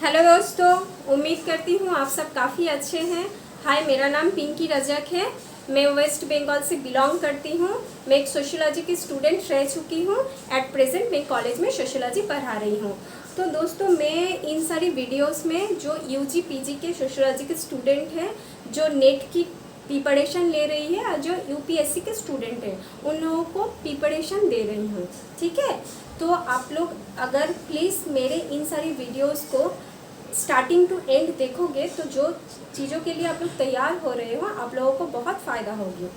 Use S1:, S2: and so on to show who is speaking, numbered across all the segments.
S1: Hello दोस्तों, उम्मीद करती हूँ आप सब काफ़ी अच्छे हैं। हाय, मेरा नाम पिंकी रजक है। मैं वेस्ट बंगाल से बिलोंग करती हूँ। मैं एक सोशियोलॉजी की स्टूडेंट रह चुकी हूँ। एट प्रेजेंट मैं कॉलेज में सोशियोलॉजी पढ़ा रही हूँ। तो दोस्तों, मैं इन सारी वीडियोस में जो यूजी पीजी के सोशियोलॉजी के स्टूडेंट हैं, जो नेट की प्रिपरेशन ले रही है और जो यूपीएससी के स्टूडेंट हैं, उन लोगों को प्रिपरेशन दे रही हूँ। ठीक है, तो आप लोग अगर प्लीज़ मेरे इन सारी वीडियोस को स्टार्टिंग टू एंड देखोगे तो जो चीज़ों के लिए आप लोग तैयार हो रहे हो, आप लोगों को बहुत फ़ायदा होगी।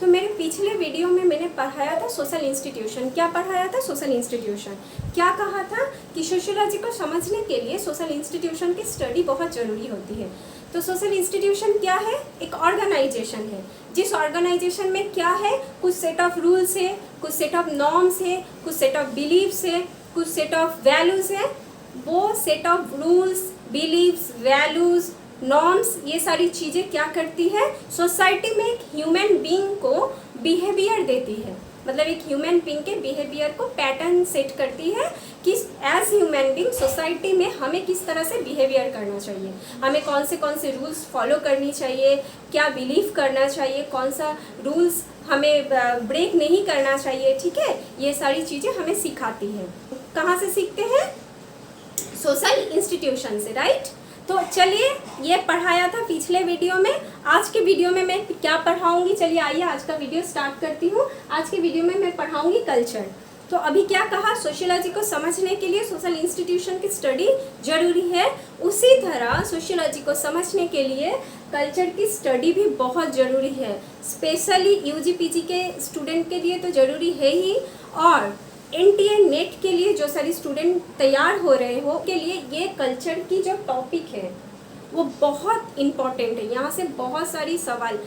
S1: तो मेरे पिछले वीडियो में मैंने पढ़ाया था सोशल इंस्टीट्यूशन। क्या पढ़ाया था? Social institution. क्या कहा था कि सोशियोलॉजी को समझने के लिए सोशल इंस्टीट्यूशन की स्टडी बहुत ज़रूरी होती है। तो सोशल इंस्टीट्यूशन क्या है? एक ऑर्गेनाइजेशन है। जिस ऑर्गेनाइजेशन में क्या है, कुछ सेट ऑफ रूल्स है, कुछ सेट ऑफ नॉर्म्स है, कुछ सेट ऑफ बिलीव्स है, कुछ सेट ऑफ वैल्यूज़ है। वो set of rules, beliefs, values, norms, ये सारी चीज़ें क्या करती है? सोसाइटी में एक ह्यूमन बीइंग को बिहेवियर देती है। मतलब एक ह्यूमन बीइंग के बिहेवियर को पैटर्न सेट करती है कि एज ह्यूमन बीइंग सोसाइटी में हमें किस तरह से बिहेवियर करना चाहिए, हमें कौन से रूल्स फॉलो करनी चाहिए, क्या बिलीव करना चाहिए, कौन सा रूल्स हमें ब्रेक नहीं करना चाहिए। ठीक है, ये सारी चीज़ें हमें सिखाती है। कहाँ से सीखते हैं? सोशल इंस्टीट्यूशन से, राइट। तो चलिए, ये पढ़ाया था पिछले वीडियो में। आज के वीडियो में मैं क्या पढ़ाऊंगी? चलिए आइए आज का वीडियो स्टार्ट करती हूँ। आज के वीडियो में मैं पढ़ाऊंगी कल्चर। तो अभी क्या कहा? सोशियोलॉजी को समझने के लिए सोशल इंस्टीट्यूशन की स्टडी जरूरी है। उसी तरह सोशियोलॉजी को समझने के लिए कल्चर की स्टडी भी बहुत ज़रूरी है। स्पेशली यूजी पीजी के स्टूडेंट के लिए तो ज़रूरी है ही, और एनटीए नेट के लिए जो सारी स्टूडेंट तैयार हो रहे हो के लिए ये कल्चर की जो टॉपिक है वो बहुत इम्पॉर्टेंट है। यहाँ से बहुत सारी सवाल,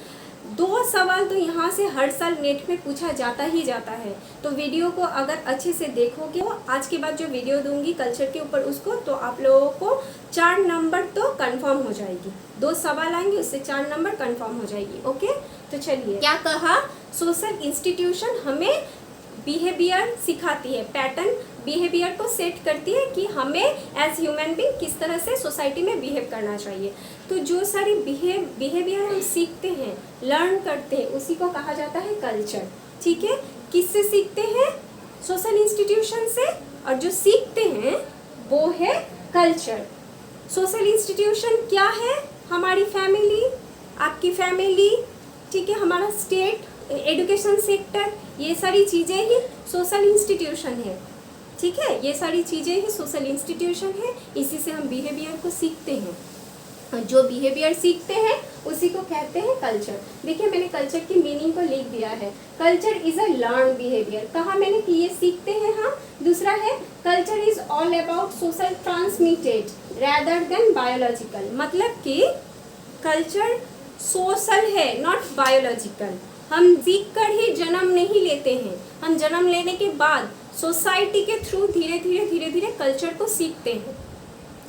S1: 2 सवाल तो यहाँ से हर साल नेट में पूछा जाता ही जाता है। तो वीडियो को अगर अच्छे से देखोगे, तो आज के बाद जो वीडियो दूंगी कल्चर के ऊपर उसको, तो आप लोगों को 4 नंबर तो कंफर्म हो जाएगी। 2 सवाल आएंगे, उससे 4 नंबर कंफर्म हो जाएगी। ओके, तो चलिए, क्या कहा? सोशल इंस्टीट्यूशन हमें बिहेवियर सिखाती है, पैटर्न बिहेवियर को सेट करती है कि हमें एज ह्यूमन बीइंग किस तरह से सोसाइटी में बिहेव करना चाहिए। तो जो सारी बिहेवियर हम सीखते हैं, लर्न करते हैं, उसी को कहा जाता है कल्चर। ठीक है, किससे सीखते हैं? सोशल इंस्टीट्यूशन से। और जो सीखते हैं वो है कल्चर। सोशल इंस्टीट्यूशन क्या है? हमारी फैमिली, आपकी फैमिली, ठीक है, हमारा स्टेट, एजुकेशन सेक्टर, ये सारी चीज़ें ही सोशल इंस्टीट्यूशन है। ठीक है, ये सारी चीज़ें ही सोशल इंस्टीट्यूशन है। इसी से हम बिहेवियर को सीखते हैं, और जो बिहेवियर सीखते हैं उसी को कहते हैं कल्चर। देखिए, मैंने कल्चर की मीनिंग को लिख दिया है। Culture is a learn behaviour. कहा मैंने कि ये सीखते हैं हम। दूसरा है culture is all about social transmitted rather than biological. मतलब कि कल्चर सोशल है, नॉट बायोलॉजिकल। हम सीख कर ही जन्म नहीं लेते हैं, हम जन्म लेने के बाद सोसाइटी के थ्रू धीरे धीरे कल्चर को सीखते हैं।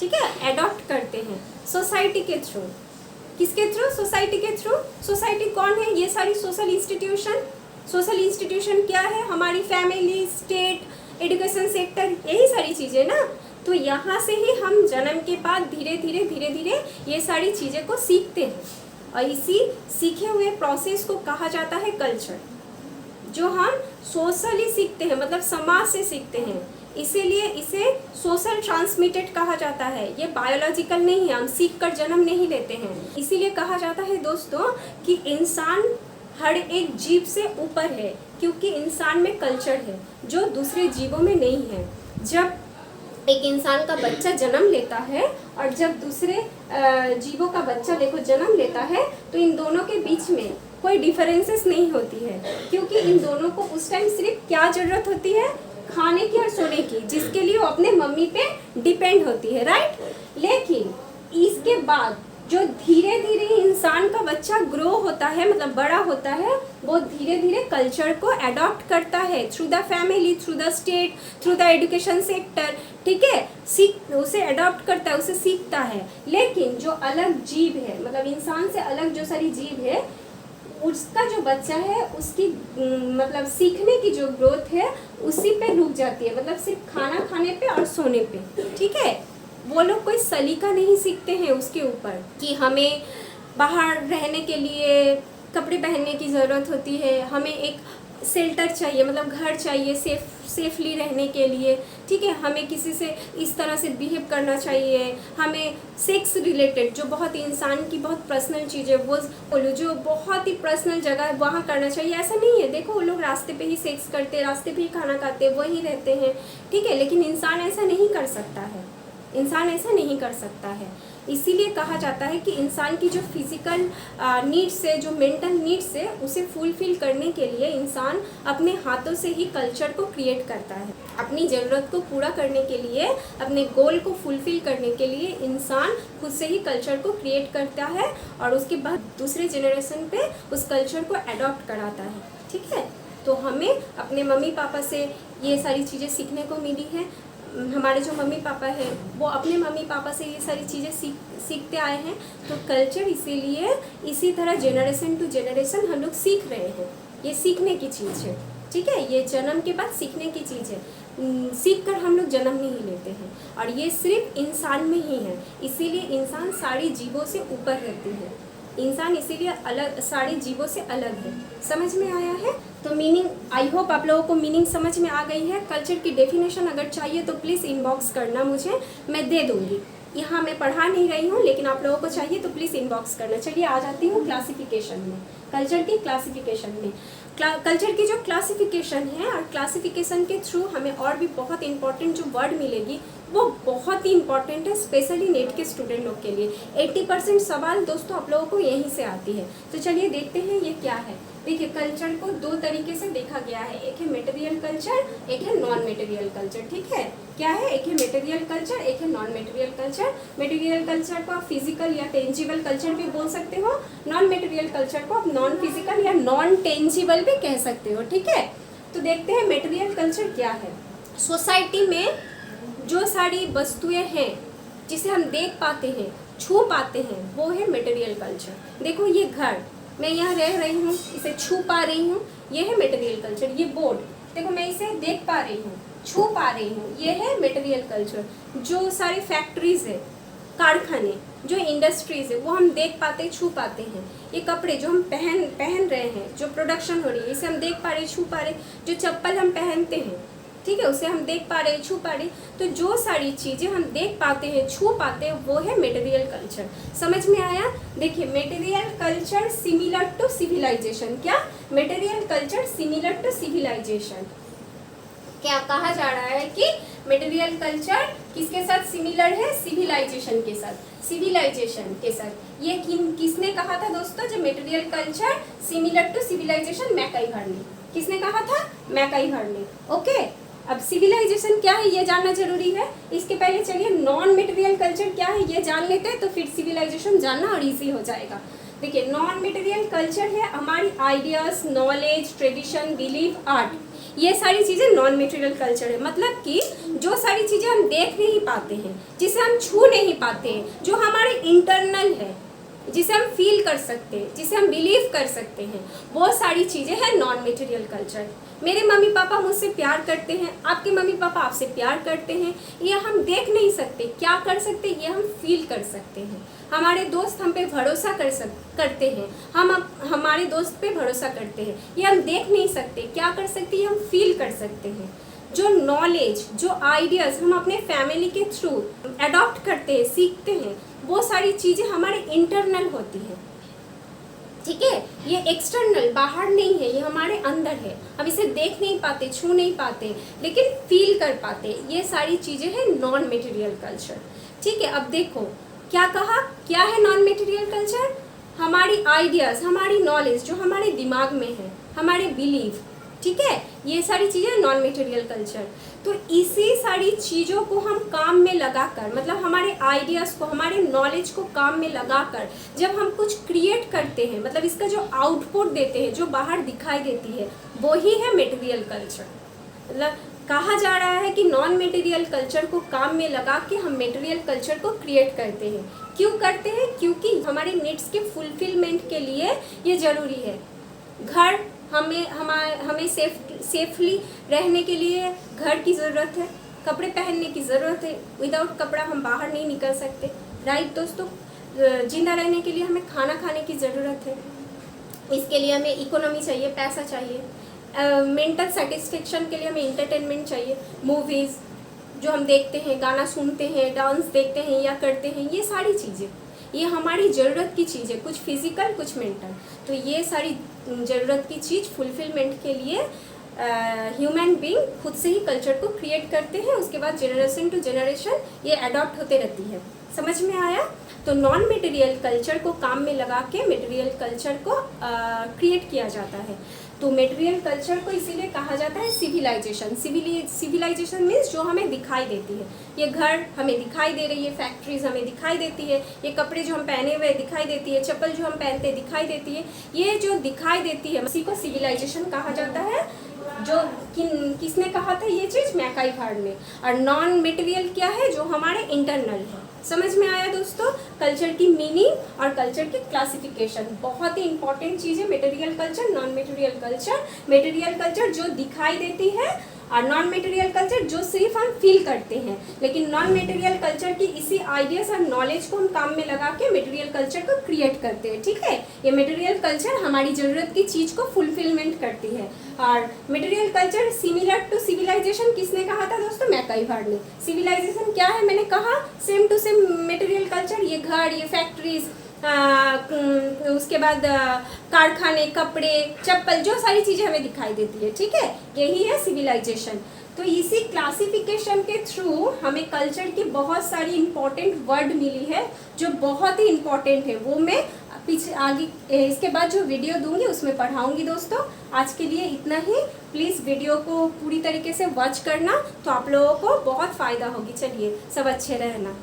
S1: ठीक है, एडॉप्ट करते हैं सोसाइटी के थ्रू। किसके थ्रू? सोसाइटी के थ्रू। सोसाइटी कौन है? ये सारी सोशल इंस्टीट्यूशन। सोशल इंस्टीट्यूशन क्या है? हमारी फैमिली, स्टेट, एजुकेशन सेक्टर, यही सारी चीज़ें ना। तो यहाँ से ही हम जन्म के बाद धीरे धीरे ये सारी चीज़ें को सीखते हैं, और इसी सीखे हुए प्रोसेस को कहा जाता है कल्चर, जो हम सोशली सीखते हैं, मतलब समाज से सीखते हैं। इसीलिए इसे सोशल ट्रांसमिटेड कहा जाता है। ये बायोलॉजिकल नहीं है, हम सीख कर जन्म नहीं लेते हैं। इसीलिए कहा जाता है दोस्तों कि इंसान हर एक जीव से ऊपर है, क्योंकि इंसान में कल्चर है जो दूसरे जीवों में नहीं है। जब एक इंसान का बच्चा जन्म लेता है और जब दूसरे जीवों का बच्चा जन्म लेता है, तो इन दोनों के बीच में कोई डिफरेंसेस नहीं होती है, क्योंकि इन दोनों को उस टाइम सिर्फ क्या ज़रूरत होती है? खाने की और सोने की, जिसके लिए वो अपने मम्मी पे डिपेंड होती है, राइट। लेकिन इसके बाद जो धीरे धीरे इंसान का बच्चा ग्रो होता है, मतलब बड़ा होता है, वो धीरे धीरे कल्चर को अडॉप्ट करता है through the family, through the state, through the education sector, ठीक है, उसे अडॉप्ट करता है, उसे सीखता है। लेकिन जो अलग जीव है, मतलब इंसान से अलग जो सारी जीव है, उसका जो बच्चा है उसकी मतलब सीखने की जो ग्रोथ है उसी पे रुक जाती है, मतलब सिर्फ खाना खाने पे और सोने पे, ठीक है। वो लोग कोई सलीका नहीं सीखते हैं उसके ऊपर कि हमें बाहर रहने के लिए कपड़े पहनने की ज़रूरत होती है, हमें एक शेल्टर चाहिए, मतलब घर चाहिए सेफली रहने के लिए, ठीक है, हमें किसी से इस तरह से बिहेव करना चाहिए, हमें सेक्स रिलेटेड जो बहुत इंसान की बहुत पर्सनल चीज़ है वो बोलो जो बहुत ही पर्सनल जगह है वहाँ करना चाहिए, ऐसा नहीं है। देखो वो लोग रास्ते पे ही सेक्स करते, रास्ते पे ही खाना खाते, वहीं रहते हैं, ठीक है, लेकिन इंसान ऐसा नहीं कर सकता है, इंसान ऐसा नहीं कर सकता है। इसीलिए कहा जाता है कि इंसान की जो फिज़िकल नीड्स है, जो मेंटल नीड्स है, उसे फुलफ़िल करने के लिए इंसान अपने हाथों से ही कल्चर को क्रिएट करता है। अपनी ज़रूरत को पूरा करने के लिए, अपने गोल को फुलफ़िल करने के लिए इंसान खुद से ही कल्चर को क्रिएट करता है और उसके बाद दूसरे जनरेशन पे उस कल्चर को अडॉप्ट कराता है, ठीक है। तो हमें अपने मम्मी पापा से ये सारी चीज़ें सीखने को मिली है। हमारे जो मम्मी पापा है वो अपने मम्मी पापा से ये सारी चीज़ें सीखते आए हैं। तो कल्चर इसीलिए इसी तरह जनरेशन टू जनरेशन हम लोग सीख रहे हैं। ये सीखने की चीज़ है, ठीक है, ये जन्म के बाद सीखने की चीज़ है। सीख कर हम लोग जन्म नहीं लेते हैं और ये सिर्फ इंसान में ही है। इसीलिए इंसान सारी जीवों से ऊपर रहती है, इंसान इसीलिए अलग, सारे जीवों से अलग है। समझ में आया है? तो मीनिंग, आई होप आप लोगों को मीनिंग समझ में आ गई है। कल्चर की डेफिनेशन अगर चाहिए तो प्लीज़ इनबॉक्स करना, मुझे मैं दे दूँगी। यहाँ मैं पढ़ा नहीं रही हूँ, लेकिन आप लोगों को चाहिए तो प्लीज़ इनबॉक्स करना। चलिए आ जाती हूँ क्लासिफिकेशन में, कल्चर की क्लासिफिकेशन में। कल्चर की जो क्लासिफिकेशन है और क्लासिफिकेशन के थ्रू हमें और भी बहुत इंपॉर्टेंट जो वर्ड मिलेगी वो बहुत ही इंपॉर्टेंट है, स्पेशली नेट के स्टूडेंट लोग के लिए। 80% सवाल दोस्तों आप लोगों को यहीं से आती है। तो चलिए देखते हैं ये क्या है। देखिए कल्चर को दो तरीके से देखा गया है, एक है मटेरियल कल्चर, एक है नॉन मटेरियल कल्चर, ठीक है। क्या है? एक है मटेरियल कल्चर, एक है non material culture. Material culture को आप फिजिकल या टेंजिबल कल्चर भी बोल सकते हो, नॉन मटेरियल कल्चर को आप नॉन फिजिकल या नॉन टेंजिबल भी कह सकते हो, ठीक है। तो देखते हैं मटेरियल कल्चर क्या है। सोसाइटी में जो सारी वस्तुएं हैं जिसे हम देख पाते हैं, छू पाते हैं, वो है मटेरियल कल्चर। देखो ये घर, मैं यहाँ रह रही हूँ, इसे छू पा रही हूँ, ये है मटेरियल कल्चर। ये बोर्ड देखो, मैं इसे देख पा रही हूँ, छू पा रही हूँ, ये है मटेरियल कल्चर। जो सारी फैक्ट्रीज है, कारखाने, जो इंडस्ट्रीज है, वो हम देख पाते, छू पाते हैं। ये कपड़े जो हम पहन रहे हैं, जो प्रोडक्शन हो रही है, इसे हम देख पा रहे, छू पा रहे। जो चप्पल हम पहनते हैं, ठीक है, उसे हम देख पा रहे, छू पा रहे। तो जो सारी चीज़ें हम देख पाते हैं, छू पाते हैं, वो है मटेरियल कल्चर। समझ में आया? देखिए material culture similar to civilization. क्या? Material culture similar to civilization. क्या कहा जा रहा है कि मटेरियल कल्चर किसके साथ सिमिलर है? सिविलाइजेशन के साथ। सिविलाइजेशन के साथ ये किसने कहा था दोस्तों? जो material culture similar to civilization, MacIver ने। किसने कहा था? मैकाइवर ने। ओके, अब सिविलाइजेशन क्या है ये जानना जरूरी है। इसके पहले चलिए नॉन मटेरियल कल्चर क्या है ये जान लेते हैं, तो फिर सिविलाइजेशन जानना और इजी हो जाएगा। देखिए नॉन मटेरियल कल्चर है हमारी ideas, knowledge, tradition, belief, art, ये सारी चीज़ें नॉन मटेरियल कल्चर है। मतलब कि जो सारी चीज़ें हम देख नहीं पाते हैं, जिसे हम छू नहीं पाते हैं, जो हमारे इंटरनल है, जिसे हम फील कर सकते हैं, जिसे हम बिलीव कर सकते हैं, वो सारी चीज़ें हैं नॉन मटेरियल कल्चर। मेरे मम्मी पापा मुझसे प्यार करते हैं, आपके मम्मी पापा आपसे प्यार करते हैं, ये हम देख नहीं सकते, क्या कर सकते, ये हम फील कर सकते हैं। हमारे दोस्त हम पे भरोसा करते हैं, हम हमारे दोस्त पे भरोसा करते हैं, ये हम देख नहीं सकते, क्या कर सकते, ये हम फील कर सकते हैं। जो नॉलेज, जो आइडियाज़ हम अपने फैमिली के थ्रू अडॉप्ट करते हैं, सीखते हैं, वो सारी चीज़ें हमारे इंटरनल होती हैं, ठीक है। ये एक्सटर्नल, बाहर नहीं है, ये हमारे अंदर है। हम इसे देख नहीं पाते, छू नहीं पाते, लेकिन फील कर पाते। ये सारी चीज़ें हैं नॉन मटेरियल कल्चर, ठीक है। अब देखो क्या कहा, क्या है नॉन मटेरियल कल्चर? हमारी आइडियाज़, हमारी नॉलेज जो हमारे दिमाग में है, हमारे बिलीफ, ठीक है, ये सारी चीज़ें नॉन मटेरियल कल्चर। तो इसी सारी चीज़ों को हम काम में लगाकर, मतलब हमारे आइडियाज़ को, हमारे नॉलेज को काम में लगाकर जब हम कुछ क्रिएट करते हैं, मतलब इसका जो आउटपुट देते हैं, जो बाहर दिखाई देती है, वो ही है मटेरियल कल्चर। मतलब कहा जा रहा है कि नॉन मटेरियल कल्चर को काम में लगा के हम मटेरियल कल्चर को क्रिएट करते हैं। क्यों करते हैं? क्योंकि हमारे नीड्स के फुलफिलमेंट के लिए ये ज़रूरी है। घर, हमें सेफली रहने के लिए घर की ज़रूरत है, कपड़े पहनने की ज़रूरत है, विदाउट कपड़ा हम बाहर नहीं निकल सकते, राइट दोस्तों। जिंदा रहने के लिए हमें खाना खाने की ज़रूरत है, इसके लिए हमें इकोनॉमी चाहिए, पैसा चाहिए। मेंटल सेटिस्फेक्शन के लिए हमें इंटरटेनमेंट चाहिए, मूवीज़ जो हम देखते हैं, गाना सुनते हैं, डांस देखते हैं या करते हैं, ये सारी चीज़ें, ये हमारी ज़रूरत की चीज़ है, कुछ फिजिकल कुछ मेंटल। तो ये सारी ज़रूरत की चीज़ फुलफिलमेंट के लिए ह्यूमन बीइंग खुद से ही कल्चर को क्रिएट करते हैं, उसके बाद जनरेशन टू जनरेशन ये अडॉप्ट होते रहती है। समझ में आया? तो नॉन मटेरियल कल्चर को काम में लगा के मटेरियल कल्चर को क्रिएट किया जाता है। तो मटेरियल कल्चर को इसीलिए कहा जाता है सिविलाइजेशन। सिविलाइजेशन मीन्स जो हमें दिखाई देती है, ये घर हमें दिखाई दे रही है, फैक्ट्रीज हमें दिखाई देती है, ये कपड़े जो हम पहने हुए दिखाई देती है, चप्पल जो हम पहनते दिखाई देती है, ये जो दिखाई देती है उसी को सिविलाइजेशन कहा जाता है। जो किसने कहा था ये चीज़? मैकाई हार्ड ने। और नॉन मटेरियल क्या है? जो हमारे इंटरनल है। समझ में आया दोस्तों? कल्चर की मीनिंग और कल्चर की क्लासिफिकेशन बहुत ही इंपॉर्टेंट चीज़ है। Material culture, non material culture. Material culture जो दिखाई देती है और नॉन मटेरियल कल्चर जो सिर्फ हम फील करते हैं। लेकिन नॉन मटेरियल कल्चर की इसी आइडियाज और नॉलेज को हम काम में लगा के मटेरियल कल्चर को क्रिएट करते हैं। ठीक है, ये मटेरियल कल्चर हमारी ज़रूरत की चीज़ को फुलफिलमेंट करती है। और material culture similar to civilization किसने कहा था दोस्तों? मैकाई हार्ड ने। सिविलाइजेशन क्या है? मैंने कहा same to same material culture, ये घर, ये फैक्ट्रीज, उसके बाद कारखाने, कपड़े, चप्पल, जो सारी चीज़ें हमें दिखाई देती है। ठीक है, यही है सिविलाइजेशन। तो इसी क्लासिफिकेशन के थ्रू हमें कल्चर की बहुत सारी इंपॉर्टेंट वर्ड मिली है जो बहुत ही इंपॉर्टेंट है। वो मैं पीछे आगे इसके बाद जो वीडियो दूंगी उसमें पढ़ाऊंगी दोस्तों। आज के लिए इतना ही। प्लीज़ वीडियो को पूरी तरीके से वॉच करना, तो आप लोगों को बहुत फ़ायदा होगी। चलिए, सब अच्छे रहना।